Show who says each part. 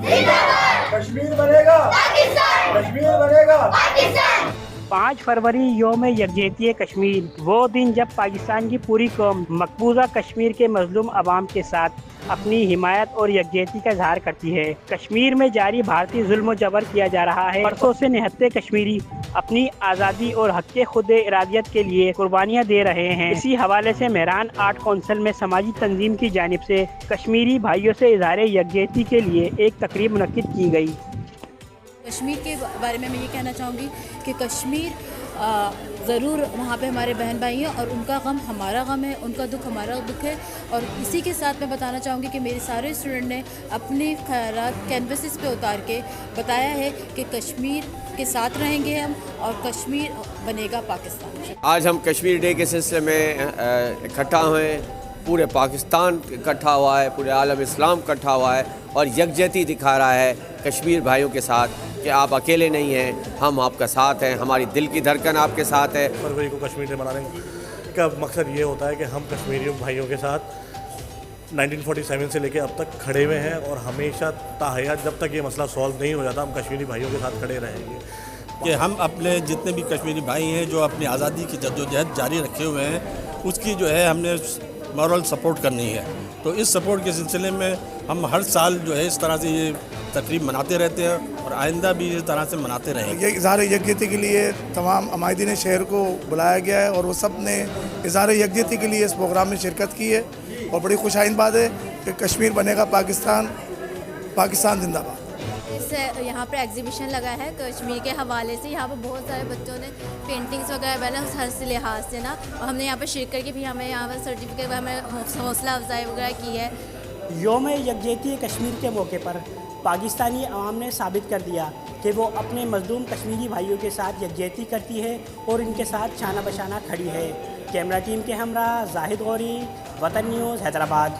Speaker 1: कश्मीर बनेगा कश्मीर बनेगा
Speaker 2: 5 फरवरी यौम यकजहती कश्मीर, वो दिन जब पाकिस्तान की पूरी कौम मकबूजा कश्मीर के मजलूम अवाम के साथ अपनी हिमायत और यकजहती का इजहार करती है। कश्मीर में जारी भारतीय जुल्म जबर किया जा रहा है। बरसों से निहत्ते कश्मीरी अपनी आज़ादी और हक़ खुद इरादियत के लिए कुर्बानियाँ दे रहे हैं। इसी हवाले से मेहरान आर्ट कौंसिल में समाजी तंजीम की जानिब से कश्मीरी भाइयों से इजहार यकजहती के लिए एक तकरीब मुनक्किद की गई।
Speaker 3: कश्मीर के बारे में मैं ये कहना चाहूँगी कि कश्मीर ज़रूर वहाँ पे हमारे बहन भाई हैं और उनका गम हमारा गम है, उनका दुख हमारा दुख है। और इसी के साथ मैं बताना चाहूँगी कि मेरे सारे स्टूडेंट ने अपने ख़यालात कैनवसिस पे उतार के बताया है कि कश्मीर के साथ रहेंगे हम और कश्मीर बनेगा पाकिस्तान।
Speaker 4: आज हम कश्मीर डे के सिलसिले में इकट्ठा हुए, पूरे पाकिस्तान इकट्ठा हुआ है, पूरे आलम इस्लाम इकट्ठा हुआ है और यकजहती दिखा रहा है कश्मीर भाइयों के साथ कि आप अकेले नहीं हैं, हम आपका साथ हैं, हमारी दिल की धड़कन आपके साथ है।
Speaker 5: फरवरी को कश्मीर डे मनाने का मकसद ये होता है कि हम कश्मीरी भाइयों के साथ 1947 से लेकर अब तक खड़े हुए हैं और हमेशा ताहयात जब तक ये मसला सॉल्व नहीं हो जाता हम कश्मीरी भाइयों के साथ खड़े रहेंगे।
Speaker 6: कि हम अपने जितने भी कश्मीरी भाई हैं जो अपनी आज़ादी की जद्दोजहद जारी रखे हुए हैं उसकी जो है हमने मॉरल सपोर्ट करनी है। तो इस सपोर्ट के सिलसिले में हम हर साल जो है इस तरह से ये तकरीब मनाते रहते हैं और आइंदा भी इस तरह से मनाते रहेंगे।
Speaker 7: ये इज़हार यकजहती के लिए तमाम अमायदीन शहर को बुलाया गया है और वो सब ने इज़हार यकजहती के लिए इस प्रोग्राम में शिरकत की है और बड़ी खुशाइन बात है कि कश्मीर बनेगा पाकिस्तान, पाकिस्तान जिंदाबाद।
Speaker 8: इससे यहाँ पर एग्जीबिशन लगा है कश्मीर के हवाले से। यहाँ पर बहुत सारे बच्चों ने पेंटिंग्स वगैरह बनाए हर से लिहाज से ना, और हमने यहाँ पर शिरकत करके भी हमें यहाँ पर सर्टिफिकेट हमें हौसला अफजाई वगैरह की है।
Speaker 2: यौम यकजहती कश्मीर के मौके पर पाकिस्तानी अवाम ने साबित कर दिया कि वो अपने मजलूम कश्मीरी भाइयों के साथ यकजहती करती है और इनके साथ शाना बशाना खड़ी है। कैमरा टीम के हमरा जाहिद गौरी, वतन न्यूज़, हैदराबाद।